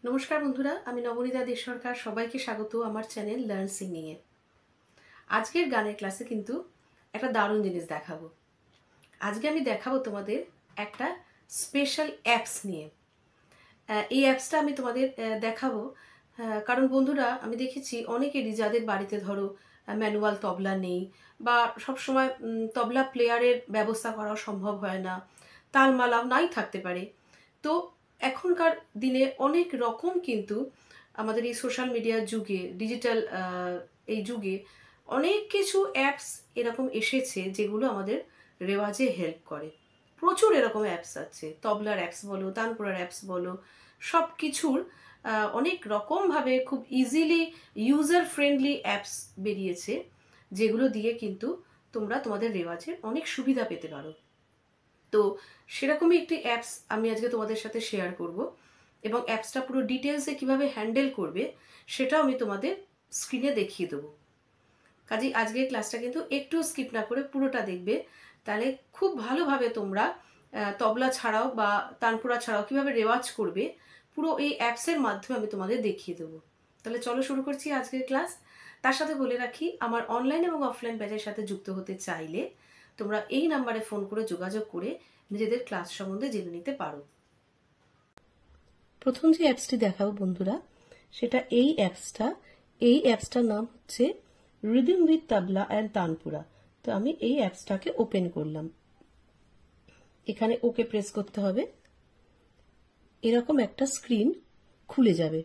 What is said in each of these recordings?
নমস্কার বন্ধুরা, আমি নবনীতা দে সরকার। সবাইকে স্বাগত আমার চ্যানেল লার্ন সিঙ্গিং এ। আজকের গানের ক্লাসে কিন্তু একটা দারুণ জিনিস দেখাবো। আজকে আমি দেখাবো তোমাদের একটা স্পেশাল অ্যাপস নিয়ে। এই অ্যাপসটা আমি তোমাদের দেখাবো কারণ বন্ধুরা, আমি দেখেছি অনেকেরই যাদের বাড়িতে ধরো ম্যানুয়াল তবলা নেই বা সবসময় তবলা প্লেয়ারের ব্যবস্থা করা সম্ভব হয় না, তালমালাও নাই থাকতে পারে। তো এখনকার দিনে অনেক রকম কিন্তু আমাদের এই সোশ্যাল মিডিয়ার যুগে, ডিজিটাল এই যুগে অনেক কিছু অ্যাপস এরকম এসেছে যেগুলো আমাদের রেওয়াজে হেল্প করে। প্রচুর এরকম অ্যাপস আছে, তবলার অ্যাপস বলো, তানপুরার অ্যাপস বলো, সব কিছুর অনেক রকমভাবে খুব ইজিলি ইউজার ফ্রেন্ডলি অ্যাপস বেরিয়েছে, যেগুলো দিয়ে কিন্তু তোমরা তোমাদের রেওয়াজের অনেক সুবিধা পেতে পারো। তো সেরকমই একটি অ্যাপস আমি আজকে তোমাদের সাথে শেয়ার করব, এবং অ্যাপসটা পুরো ডিটেলসে কিভাবে হ্যান্ডেল করবে সেটাও আমি তোমাদের স্ক্রিনে দেখিয়ে দেবো। কাজেই আজকের ক্লাসটা কিন্তু একটু স্কিপ না করে পুরোটা দেখবে, তাহলে খুব ভালোভাবে তোমরা তবলা ছাড়াও বা তানপুরা ছাড়াও কিভাবে রেওয়াজ করবে পুরো এই অ্যাপসের মাধ্যমে আমি তোমাদের দেখিয়ে দেবো। তাহলে চলো শুরু করছি আজকের ক্লাস। তার সাথে বলে রাখি, আমার অনলাইন এবং অফলাইন ব্যাচের সাথে যুক্ত হতে চাইলে তোমরা এই নাম্বারে ফোন করে যোগাযোগ করে নিজেদের ক্লাস সম্বন্ধে জেনে নিতে পারো। প্রথম যে অ্যাপসটি দেখাবো বন্ধুরা, সেটা এই অ্যাপসটার নাম হচ্ছে রিদম উইথ তবলা অ্যান্ড তানপুরা। তো আমি এই অ্যাপসটাকে ওপেন করলাম। এখানে ওকে প্রেস করতে হবে। এরকম একটা স্ক্রিন খুলে যাবে।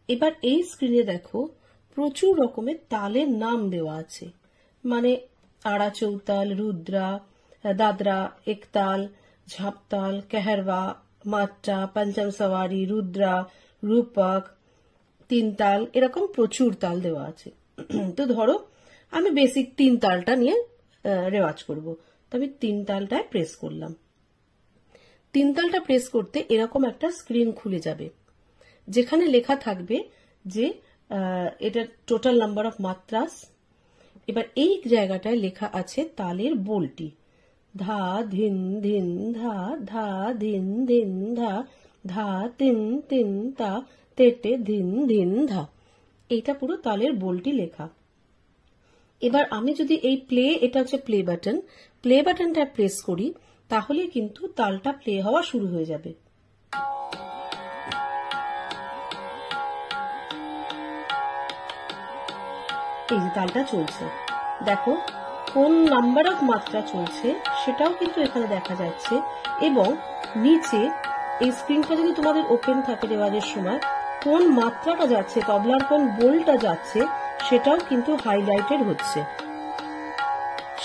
এবার এই স্ক্রিনে দেখো প্রচুর রকমের তালের নাম দেওয়া আছে, মানে আড়া চৌতাল, রুদ্রা, দাদরা, একতাল, ঝাপতাল, কেহরবা, মাত্রা, পঞ্চম সওয়ারি, রুদ্রা, রূপক, তিন তাল, এরকম প্রচুর তাল দেওয়া আছে। তো ধরো আমি বেসিক তিন তালটা নিয়ে রেওয়াজ করব, তো আমি তিন তালটায় প্রেস করলাম। তিন তালটা প্রেস করতে এরকম একটা স্ক্রিন খুলে যাবে, যেখানে লেখা থাকবে যে এটা টোটাল নাম্বার অফ মাত্রাস। এবার এই জায়গাটায় লেখা আছে তালের বোলটি, ধা ধিন ধিন ধা, ধা ধিন ধিন ধা, ধা তিন তিন তা, তেটে ধিন ধিন ধা। এইটা পুরো তালের বোলটি লেখা। এবার আমি যদি এই এটা হচ্ছে প্লে বাটনটা প্রেস করি, তাহলে কিন্তু তালটা প্লে হওয়া শুরু হয়ে যাবে। এই যে তালটা চলছে, দেখো কোন নাম্বার অফ মাত্রা চলছে সেটাও কিন্তু এখানে দেখা যাচ্ছে। এবং নিচে এই স্ক্রিনটা যদি তোমাদের ওপেন থাকে রেওয়াজের সময়, কোন মাত্রাটা যাচ্ছে, তবলার কোন বোলটা যাচ্ছে সেটাও কিন্তু হাইলাইটেড হচ্ছে,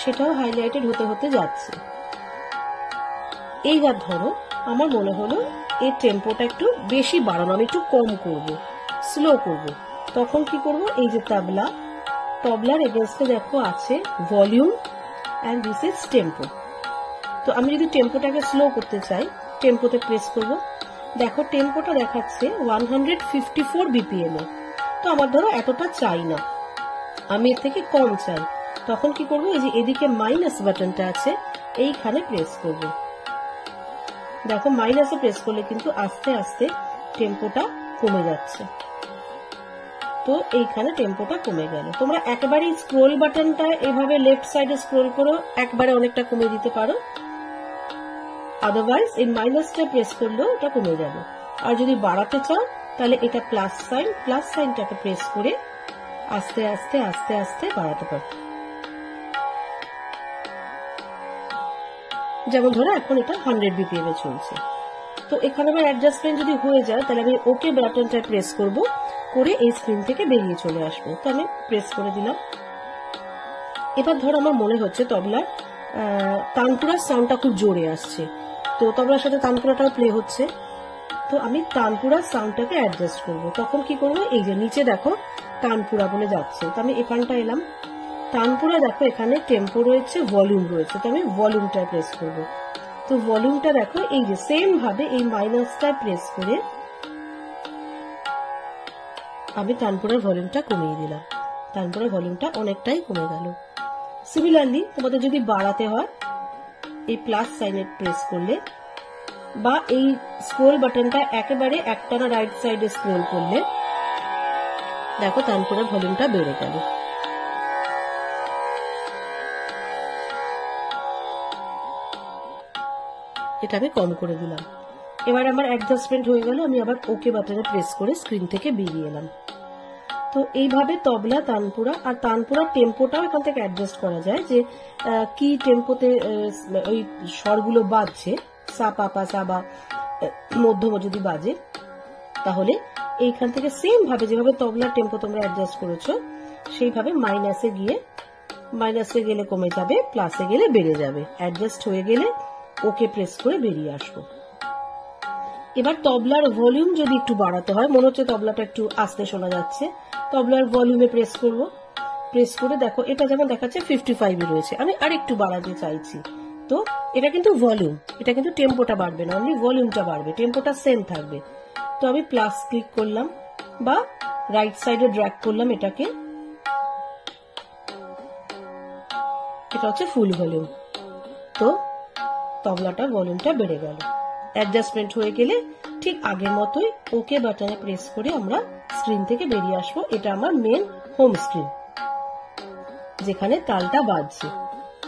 সেটাও হাইলাইটেড হতে হতে যাচ্ছে। এইবার ধরো আমার মনে হলো এই টেম্পোটা একটু বেশি বাড়ানো, আমি একটু কম করব, স্লো করব। তখন কি করব, এই যে তবলার এগেইনস্টে দেখো আছে volume and this is tempo. তো আমি যদি টেম্পোটাকে স্লো করতে চাই, টেম্পোতে প্রেস করব। দেখো টেম্পোটা দেখাচ্ছে 154 BPM এ। তো আমার ধরো এতটা চাই না, আমি এর থেকে কম চাই। তখন কি করব, এই যে এদিকে মাইনাস বাটনটা আছে, এইখানে প্রেস করব। দেখো মাইনাসে প্রেস করলে কিন্তু আস্তে আস্তে টেম্পোটা কমে যাচ্ছে। তো এইখানে টেম্পোটা কমে গেল। তোমরা একবারে স্ক্রোল বাটনটা এভাবে লেফট সাইডে স্ক্রোল করো, একবারে অনেকটা কমে দিতে পারো। আদারওয়াইজ এই মাইনাসটা প্রেস করলেও এটা কমে যাবে। আর যদি বাড়াতে চাও তাহলে এটা প্লাস সাইনটাকে প্রেস করে আস্তে আস্তে আস্তে আস্তে বাড়াতে পারো। যেমন ধরো এখন এটা 100 BPM এ চলছে। তো এখানে আমার অ্যাডজাস্টমেন্ট যদি হয়ে যায়, তাহলে আমি ওকে বাটনটা প্রেস করব, করে এই স্ক্রিন থেকে বেরিয়ে চলে আসবো। তো আমি প্রেস করে দিলাম। এবার ধরো আমার মনে হচ্ছে তবলার তানপুরার সাউন্ডটা খুব জোরে আসছে, তো তবলার সাথে তানপুরাটাও প্লে হচ্ছে। তো আমি তানপুরার সাউন্ডটাকে অ্যাডজাস্ট করব। তখন কি করব, এই যে নিচে দেখো তানপুরা বলে যাচ্ছে, তো আমি এখানটা এলাম। তানপুরা দেখো এখানে টেম্পো রয়েছে, ভলিউম রয়েছে, তো আমি ভলিউমটা প্রেস করব। তো ভলিউমটা দেখো এই যে সেম ভাবে এই মাইনাসটা প্রেস করে আমি তানপুরার ভলিউমটা কমিয়ে দিলাম। তানপুরার ভলিউমটা অনেকটাই কমে গেল। সিমিলারলি তোমাদের যদি বাড়াতে হয়, এই প্লাস সাইনে প্রেস করলে বা এই স্ক্রোল বাটনটা একেবারে একটানা রাইট সাইডে স্ক্রোল করলে দেখো তানপুরার ভলিউমটা বেড়ে গেল। এটা আমি কম করে দিলাম। এবার আমার অ্যাডজাস্টমেন্ট হয়ে গেল, আমি আবার ওকে বাটনে প্রেস করে স্ক্রিন থেকে বেরিয়ে এলাম। তো এইভাবে তবলা, তানপুরা, আর তানপুরার টেম্পোটাও এখান থেকে অ্যাডজাস্ট করা যায়, যে কি টেম্পোতে ওই স্বরগুলো বাজছে, সা পা পা সা বা মধ্যম যদি বাজে, তাহলে এইখান থেকে সেম ভাবে যেভাবে তবলার টেম্পো তোমরা অ্যাডজাস্ট করেছো সেইভাবে মাইনাসে গেলে কমে যাবে, প্লাসে গেলে বেড়ে যাবে। অ্যাডজাস্ট হয়ে গেলে ওকে প্রেস করে বেরিয়ে আসবো। এবার তবলার ভলিউম যদি একটু বাড়াতে হয়, মনে হচ্ছে তবলাটা একটু আস্তে শোনা যাচ্ছে, তবলার ভলিউমে প্রেস করব। প্রেস করে দেখো এটা যেমন দেখাচ্ছে 55 এ রয়েছে, আমি আর একটু বাড়াতে চাইছি। তো এটা কিন্তু ভলিউম, এটা কিন্তু টেম্পোটা বাড়বে না, অনলি ভলিউমটা বাড়বে, টেম্পোটা সেম থাকবে। তো আমি প্লাস ক্লিক করলাম বা রাইট সাইডে ড্র্যাগ করলাম এটাকে, এটা হচ্ছে ফুল ভলিউম। তো তবলাটার ভলিউমটা বেড়ে গেল। অ্যাডজাস্টমেন্ট হয়ে গেলে ঠিক আগের মতোই ওকে বাটনে প্রেস করে আমরা স্ক্রিন থেকে বেরিয়ে আসবো। এটা আমার মেন হোম স্ক্রিন, যেখানে তালটা বাজছে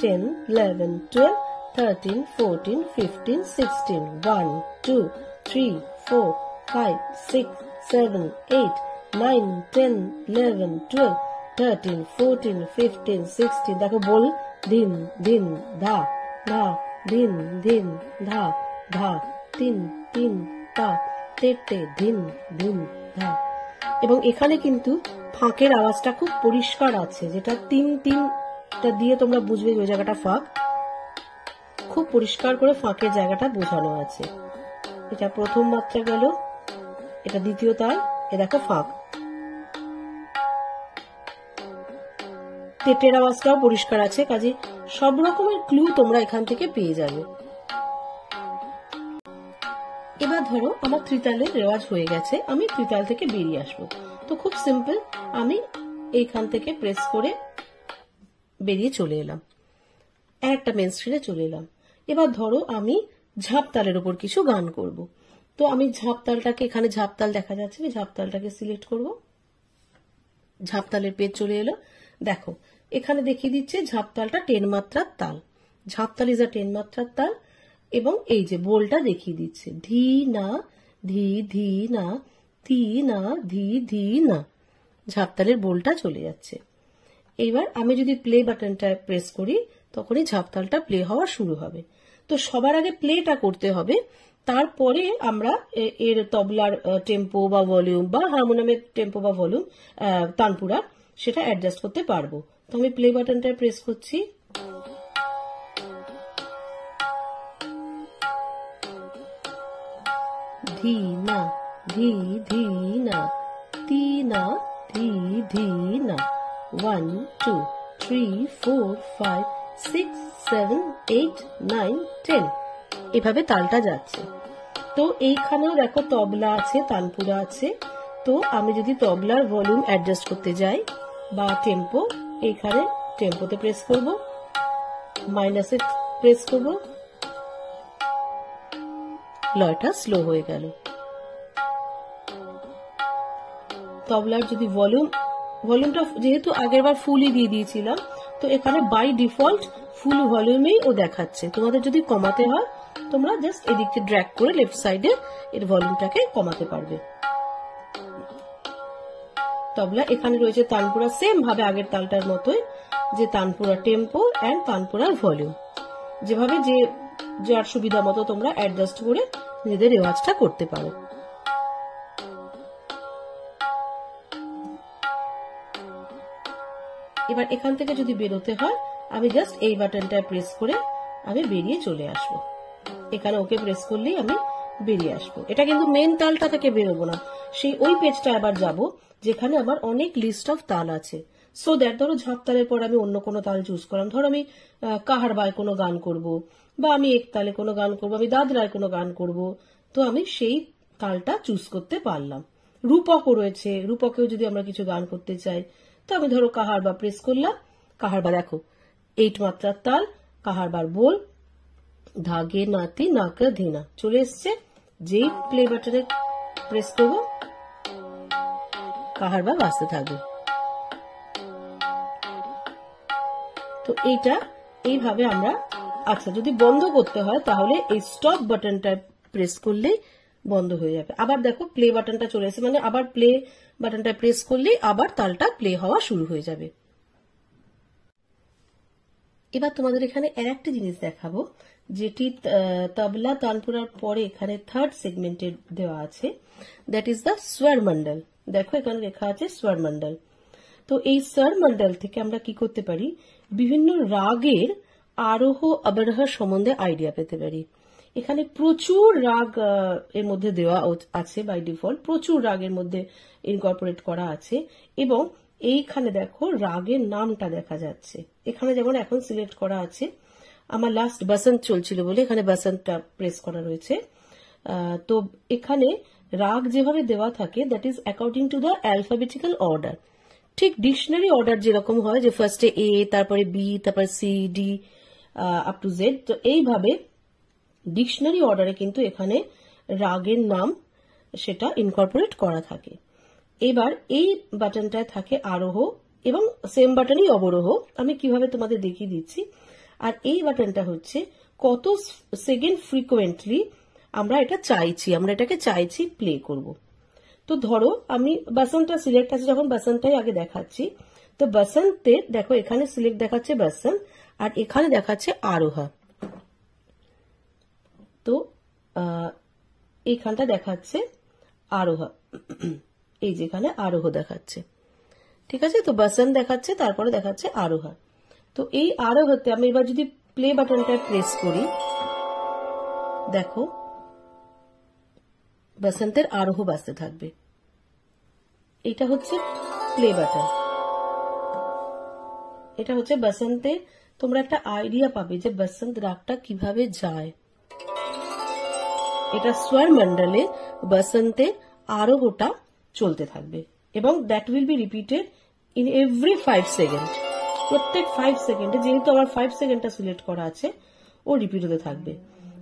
10, 11, 12, 13, 14, 15, 16, 1, 2, 3, 4, 5, 6, 7, 8, 9, 10, 11, 12, 13, 14, 15, 16। দেখো বল, দিন দিন ধা ধা, দিন দিন ধা ধা, তিন তিন তা, তে তে, দিন দিন ধা। এবং এখানে কিন্তু ফাঁকের আওয়াজটা খুব পরিষ্কার আছে, যেটা তিন তিনটা দিয়ে তোমরা বুঝবে ওই জায়গাটা ফাঁক, খুব পরিষ্কার করে ফাঁকের জায়গাটা বোঝানো আছে। এটা প্রথম মাত্রা গেল, এটা দ্বিতীয় তাল, এ দেখো ফাঁক। তেটের আওয়াজটাও পরিষ্কার আছে, কাজে সব রকমের ক্লু তোমরা এখান থেকে পেয়ে যাবে। এবার ধরো আমার ত্রিতালের রেওয়াজ হয়ে গেছে, আমি ত্রিতাল থেকে বেরিয়ে আসবো। তো খুব সিম্পল, আমি এইখান থেকে প্রেস করে বেরিয়ে চলে এলাম, একটা মেন স্ক্রিনে চলে এলাম। এবার ধরো আমি ঝাপতালের উপর কিছু গান করব। তো আমি ঝাপতালটাকে, এখানে ঝাপতাল দেখা যাচ্ছে, ঝাপতালটাকে সিলেক্ট করব। ঝাপতালের পেজ চলে এলো। দেখো এখানে দেখিয়ে দিচ্ছে ঝাপতালটা 10 মাত্রার তাল, ঝাপতাল ইজ আ 10 মাত্রার তাল। এবং এই যে বোলটা দেখিয়ে দিচ্ছে ধি না ধি ধি না, তি না ধি ধি না, ঝাপতালের বোলটা চলে যাচ্ছে। এবার আমি যদি প্লে বাটনটা প্রেস করি তখনই ঝাপতালটা প্লে হওয়া শুরু হবে। তো সবার আগে প্লেটা করতে হবে, তারপরে আমরা এর তবলার টেম্পো বা ভলিউম বা হারমোনিয়ামের টেম্পো বা ভলিউম, তানপুরা, সেটা অ্যাডজাস্ট করতে পারবো। তো আমি প্লে বাটনটা প্রেস করছি। ধি না ধি ধি না, তি না ধি ধি না, 1 2 3 4 5 6 7 8 9 10, এভাবে তালটা যাচ্ছে। তো এইখানেও দেখো তবলা আছে, তানপুরা আছে। তো আমি যদি তবলার ভলিউম অ্যাডজাস্ট করতে যাই বা টেম্পো, এইখানে টেম্পোতে প্রেস করব, মাইনাসে প্রেস করব, লয়টা স্লো হয়ে গেল। তবলার যদি ভলিউমটা যেহেতু আগেরবার ফুলই দিয়ে দিয়েছিলাম, তো এখানে বাই ডিফল্ট ফুল ভলিউমেই ও দেখাচ্ছে। তোমাদের যদি কমাতে হয় তোমরা জাস্ট এদিকে ড্র্যাগ করে লেফট সাইডে এর ভলিউমটাকে কমাতে পারবে। তবলা এখানে রয়েছে তানপুরা, সেম ভাবে আগের তালটার মতোই, যে তানপুরা টেম্পো এন্ড তানপুরার ভলিউম, যেভাবে যে যার সুবিধা মতো তোমরা অ্যাডজাস্ট করে নিজেদের রেওয়াজটা করতে পারো। এবার এখান থেকে যদি বেরোতে হয় আমি জাস্ট এই বাটনটা প্রেস করে আমি বেরিয়ে চলে আসবো। এখানে ওকে প্রেস করলেই আমি বেরিয়ে আসবো। এটা কিন্তু মেন তালটা থেকে বেরোবো না, সেই ওই পেজটা আবার যাব যেখানে আমার অনেক লিস্ট অফ তাল আছে। সো দ্যাট ধরো ঝাপতালের পর আমি অন্য কোনো তাল চুজ করলাম, ধরো আমি কাহারবায় কোনো গান করব, বা আমি একতালে কোনো গান করব, আমি দাদরায় কোনো গান করব, তো আমি সেই তালটা চুজ করতে পারলাম। রূপকও রয়েছে, রূপকেও যদি আমরা কিছু গান করতে চাই, তো আমি ধরো কাহারবা প্রেস করলাম, কাহারবা দেখো 8 মাত্রার তাল, কাহারবার বোল, ধাগে নাতি নাকা ধিনা চলে এসছে। যেই প্লে বাটনে প্রেস করবো কাহার বা বাজতে থাকবে। তো এইটা এইভাবে আমরা, আচ্ছা যদি বন্ধ করতে হয় তাহলে এই স্টপ বাটনটা প্রেস করলেই বন্ধ হয়ে যাবে। আবার দেখো প্লে বাটনটা চলে এসেছে, মানে আবার প্লে বাটনটা প্রেস করলেই আবার তালটা প্লে হওয়া শুরু হয়ে যাবে। এবার তোমাদের এখানে আর একটা জিনিস দেখাবো, যেটি তবলা তানপুরার পরে এখানে থার্ড সেগমেন্টে দেওয়া আছে, দ্যাট ইজ দ্য স্বর মন্ডল। দেখো এখানে লেখা আছে স্বর মন্ডল। তো এই স্বর মন্ডল থেকে আমরা কি করতে পারি, বিভিন্ন রাগের আরোহ অবরোহ সম্বন্ধে আইডিয়া পেতে পারি। এখানে প্রচুর রাগ এর মধ্যে দেওয়া আছে, বাই ডিফল্ট প্রচুর রাগের মধ্যে ইনকর্পোরেট করা আছে। এবং এইখানে দেখো রাগের নামটা দেখা যাচ্ছে। এখানে যেমন এখন সিলেক্ট করা আছে, আমার লাস্ট বসন্ত চলছিল বলে এখানে বসন্তটা প্রেস করা রয়েছে। তো এখানে রাগ যেভাবে দেওয়া থাকে that is according to the alphabetical order. ঠিক ডিকশনারি অর্ডার যেরকম হয়, যে ফার্স্টে এ, তারপরে বি, তারপরে C, D up to Z, তো এইভাবে ডিকশনারি অর্ডারে কিন্তু এখানে রাগের নাম সেটা ইনকর্পোরেট করা থাকে। এবার এই বাটনটায় থাকে আরোহ এবং সেম বাটনই অবরোহ। আমি কিভাবে তোমাদের দেখিয়ে দিচ্ছি। আর এই বাটনটা হচ্ছে কত সেকেন্ড ফ্রিকোয়েন্টলি আমরা এটাকে চাইছি প্লে করব। তো ধরো আমি বসন্তটা সিলেক্ট আছে, যখন বসন্তটাই আগে দেখাচ্ছি, তো বসন্তের দেখো এখানে সিলেক্ট দেখাচ্ছে বসন্ত, আর এখানে দেখাচ্ছে আরোহা। তো এইখানটা দেখাচ্ছে আরোহা, এই যেখানে আরোহ দেখাচ্ছে, ঠিক আছে। তো বসন্ত দেখাচ্ছে, তারপরে দেখাচ্ছে আরোহা। তো এই আরোহতে আমি এবার যদি প্লে বাটনটা প্রেস করি, দেখো বসন্তের আরোহ বাজতে থাকবে। এটা হচ্ছে প্লে বাটন, এটা হচ্ছে বসন্তে। তোমরা একটা আইডিয়া পাবে যে বসন্ত রাগটা কিভাবে যায়। এটা স্বর মন্ডলে বসন্তে আরোহটা চলতে থাকবে এবং that will be repeated in every 5 second. প্রত্যেক 5 সেকেন্ডে, যেহেতু আমার 5 সেকেন্ডটা সিলেক্ট করা আছে, ও রিপিট হতে থাকবে।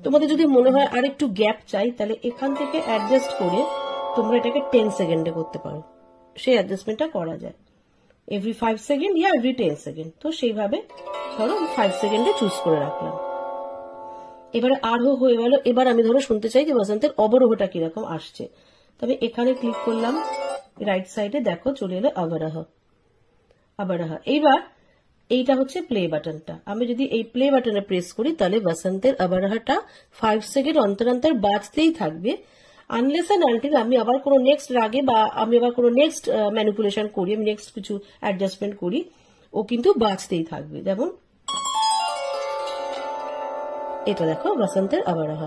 তোমাদের যদি মনে হয় আর একটু গ্যাপ চাই, তাহলে এখান থেকে অ্যাডজাস্ট করে তোমরা এটাকে 10 সেকেন্ডে করতে পারো, সেই অ্যাডজাস্টমেন্টটা করা যায়। এভরি 5 সেকেন্ড ইয়া এভরি 10 সেকেন্ড, তো সেইভাবে ধরো 5 সেকেন্ডে চুজ করে রাখলাম। এবারে আরোহ হয়ে গেল। এবার আমি ধরো শুনতে চাই যে বসন্তের অবরোহটা কিরকম আসছে, তবে এখানে ক্লিক করলাম, রাইট সাইডে দেখো চলে এলো অবরোহ। এইবার এইটা হচ্ছে প্লে বাটনটা। আমি যদি এই প্লে বাটনে প্রেস করি তাহলে বসন্তের অবরোহটা 5 সেকেন্ড অন্তর অন্তর বাজতেই থাকবে, আনলেস এন্ড আনটিল আমি আবার কোনো নেক্সট রাগে বা আমি আবার কোনো নেক্সট ম্যানিপুলেশন করি, আমি নেক্সট কিছু অ্যাডজাস্টমেন্ট করি, ও কিন্তু বাজতেই থাকবে। যেমন এটা দেখো বসন্তের অবরোহ।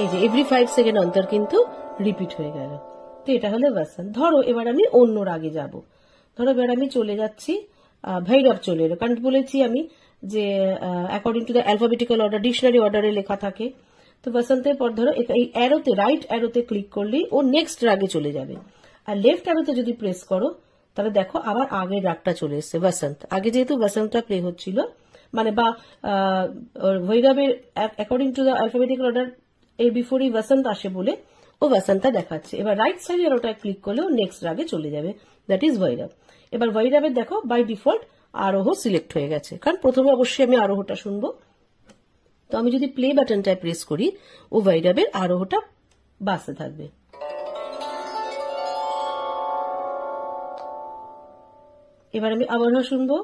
এই যে এভরি 5 সেকেন্ড অন্তর কিন্তু রিপিট হয়ে গেল। তো এটা হলো বসন্ত। ধরো এবার আমি অন্য রাগে যাব, ধরো এবার আমি চলে যাচ্ছি ভৈরব চলে এলো, কারণ বলেছি আমি যে according to the alphabetical order dictionary অর্ডারে লেখা থাকে। তো বসন্তের পর ধরো এই অ্যারোতে, রাইট অ্যারোতে ক্লিক করলেই ও নেক্সট রাগে চলে যাবে। আর লেফট অ্যারোতে যদি প্রেস করো তাহলে দেখো আবার আগের রাগটা চলে এসছে বসন্ত। আগে যেহেতু বসন্তটা প্লে হচ্ছিল, মানে বা ভৈরবের according to the alphabetical order এর বিফোরই বসন্ত আসে বলে ও বসন্তটা দেখাচ্ছে। এবার রাইট সাইডে ওটা ক্লিক করলে ও নেক্সট রাগে চলে যাবে, দ্যাট ইজ ভৈরব। এবার ভৈরবের দেখো বাই ডিফল্ট আরোহ সিলেক্ট হয়ে গেছে, কারণ প্রথমে অবশ্যই আমি আরোহটা শুনবো। তো আমি যদি প্লে বাটনটায় প্রেস করি, ও ভৈরবের আরোহটা বাজতে থাকবে। এবার আমি আবরোহ শুনবো,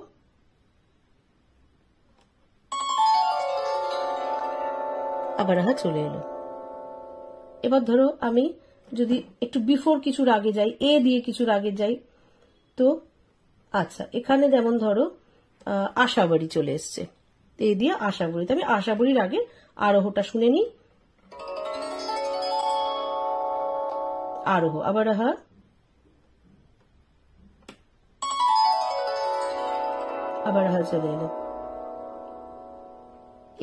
আবরোহ চলে এলো। এবার ধরো আমি যদি একটু বিফোর কিছু রাগে যাই, এ দিয়ে কিছু রাগে যাই, তো আচ্ছা এখানে যেমন ধরো আশাবাড়ি চলে এসছে, এ দিয়ে আশাবাড়িতে আমি আশাবাড়ির আগে আরোহটা শুনে নিই। আরোহ, আবরোহ, আবরোহ চলে এলো।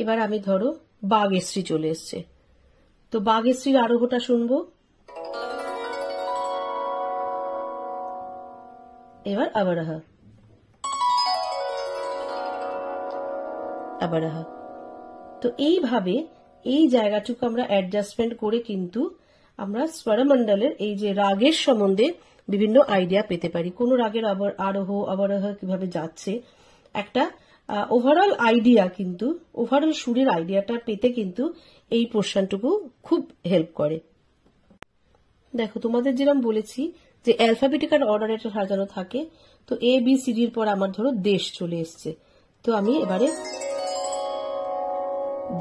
এবার আমি ধরো বাগেশ্রী চলে এসছে, তো বাগেশ্রীর আরোহটা শুনবো। এবার আবরোহ, আবারাহা। তো এইভাবে এই জায়গাটুকু আমরা অ্যাডজাস্টমেন্ট করে কিন্তু আমরা স্বরমণ্ডলের এই যে রাগের সম্বন্ধে বিভিন্ন আইডিয়া পেতে পারি। কোন রাগের আরোহ অবরোহ কিভাবে যাচ্ছে, একটা ওভারঅল আইডিয়া, কিন্তু ওভারঅল সুরের আইডিয়াটা পেতে কিন্তু এই পোর্শনটুকু খুব হেল্প করে। দেখো, তোমাদের যেরকম বলেছি যে অ্যালফাবেটিক্যাল অর্ডারে এটা সাজানো থাকে, তো এ বি সি ডির পর আমার ধরো দেশ চলে এসছে, তো আমি এবারে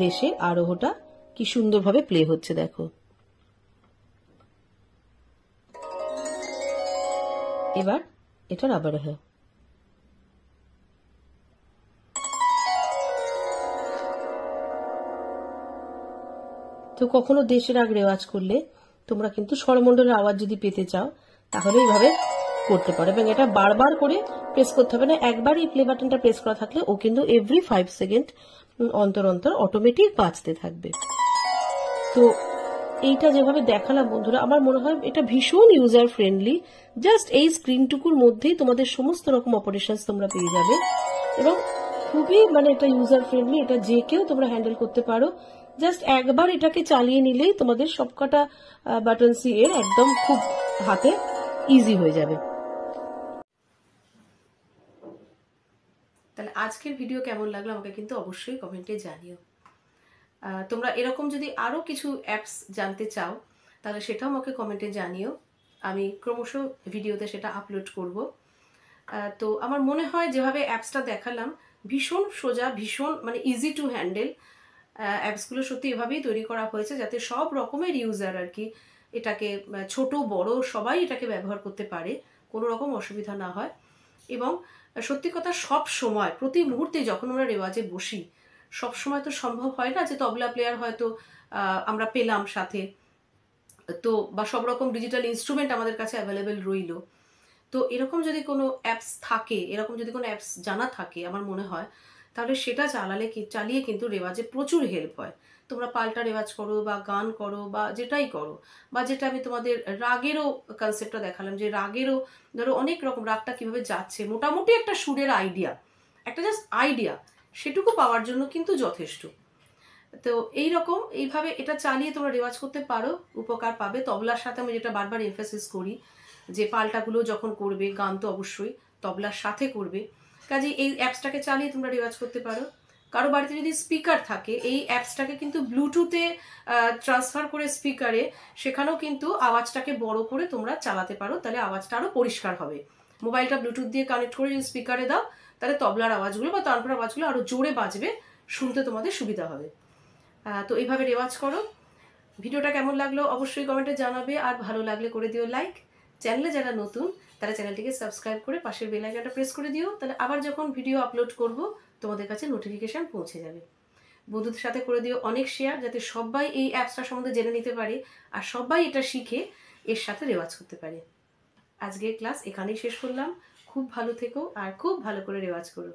দেশের আরোহটা কি সুন্দরভাবে প্লে হচ্ছে দেখো। এবার এটার আবারোহ। তো কখনো দেশের রাগ রেওয়াজ করলে তোমরা কিন্তু স্বরমণ্ডলের আওয়াজ যদি পেতে চাও তাহলে এইভাবে করতে পারো, এবং এটা বারবার করে প্রেস করতে হবে না। একবার এই প্লে বাটনটা প্রেস করা থাকলে ও কিন্তু এভরি 5 সেকেন্ড অন্তর অন্তর অটোমেটিক বাজতে থাকবে। তো এইটা যেভাবে দেখালাম বন্ধুরা, আমার মনে হয় এটা ভীষণ ইউজার ফ্রেন্ডলি। জাস্ট এই স্ক্রিনটুকুর মধ্যেই তোমাদের সমস্ত রকম অপারেশনস তোমরা পেয়ে যাবে, এবং খুবই এটা ইউজার ফ্রেন্ডলি। এটা যে কেউ তোমরা হ্যান্ডেল করতে পারো। জাস্ট একবার এটাকে চালিয়ে নিলেই তোমাদের সবকটা বাটনসি এর একদম খুব হাতে ইজি হয়ে যাবে। তাহলে আজকের ভিডিও কেমন লাগলো আমাকে কিন্তু অবশ্যই কমেন্টে জানিও। তোমরা এরকম যদি আরো কিছু অ্যাপস জানতে চাও তাহলে সেটাও আমাকে কমেন্টে জানিও, আমি ক্রমশ ভিডিওতে সেটা আপলোড করব। তো আমার মনে হয় যেভাবে অ্যাপসটা দেখালাম ভীষণ সোজা, ভীষণ ইজি টু হ্যান্ডেল। অ্যাপসগুলো সত্যি এভাবেই তৈরি করা হয়েছে যাতে সব রকমের ইউজার আর কি এটাকে, ছোট বড় সবাই এটাকে ব্যবহার করতে পারে, কোনো রকম অসুবিধা না হয়। এবং সত্যি কথা, সব সময় প্রতি মুহূর্তে যখন আমরা রেওয়াজে বসি, সব সময় তো সম্ভব হয় না যে তবলা প্লেয়ার হয়তো আমরা পেলাম সাথে, তো বা সব রকম ডিজিটাল ইনস্ট্রুমেন্ট আমাদের কাছে অ্যাভেলেবেল রইল। তো এরকম যদি কোনো অ্যাপস থাকে, এরকম যদি কোনো অ্যাপস জানা থাকে আমার মনে হয়, তাহলে সেটা চালিয়ে কিন্তু রেওয়াজে প্রচুর হেল্প হয়। তোমরা পাল্টা রেওয়াজ করো বা গান করো বা যেটাই করো, বা যেটা আমি তোমাদের রাগেরও কনসেপ্টটা দেখালাম, যে রাগেরও ধরো অনেক রকম রাগটা কিভাবে যাচ্ছে, মোটামুটি একটা সুরের আইডিয়া, একটা জাস্ট আইডিয়া, সেটুকু পাওয়ার জন্য কিন্তু যথেষ্ট। তো এইভাবে এটা চালিয়ে তোমরা রেওয়াজ করতে পারো, উপকার পাবে। তবলার সাথে আমি যেটা বারবার এমফাসিস করি যে পাল্টাগুলো যখন করবে, গান তো অবশ্যই তবলার সাথে করবে, কাজে এই অ্যাপসটাকে চালিয়ে তোমরা রেওয়াজ করতে পারো। কারো বাড়িতে যদি স্পিকার থাকে, এই অ্যাপসটাকে কিন্তু ব্লুটুথে ট্রান্সফার করে স্পিকারে, সেখানেও কিন্তু আওয়াজটাকে বড় করে তোমরা চালাতে পারো, তাহলে আওয়াজটা আরো পরিষ্কার হবে। মোবাইলটা ব্লুটুথ দিয়ে কানেক্ট করে যদি স্পিকারে দাও, তাহলে তবলার আওয়াজগুলো বা তানপুরার আওয়াজগুলো আরো জোরে বাজবে, শুনতে তোমাদের সুবিধা হবে। তো এইভাবে রেওয়াজ করো। ভিডিওটা কেমন লাগলো অবশ্যই কমেন্টে জানাবে, আর ভালো লাগলে করে দিও লাইক। চ্যানেলে যারা নতুন তারা চ্যানেলটিকে সাবস্ক্রাইব করে পাশের বেল আইকনটা প্রেস করে দিও, তাহলে আবার যখন ভিডিও আপলোড করব তোমাদের কাছে নোটিফিকেশন পৌঁছে যাবে। বন্ধুদের সাথে করে দিও অনেক শেয়ার, যাতে সবাই এই অ্যাপসটা সম্বন্ধে জেনে নিতে পারে আর সবাই এটা শিখে এর সাথে রেওয়াজ করতে পারে। আজকের ক্লাস এখানেই শেষ করলাম। খুব ভালো থেকো আর খুব ভালো করে রেওয়াজ করো।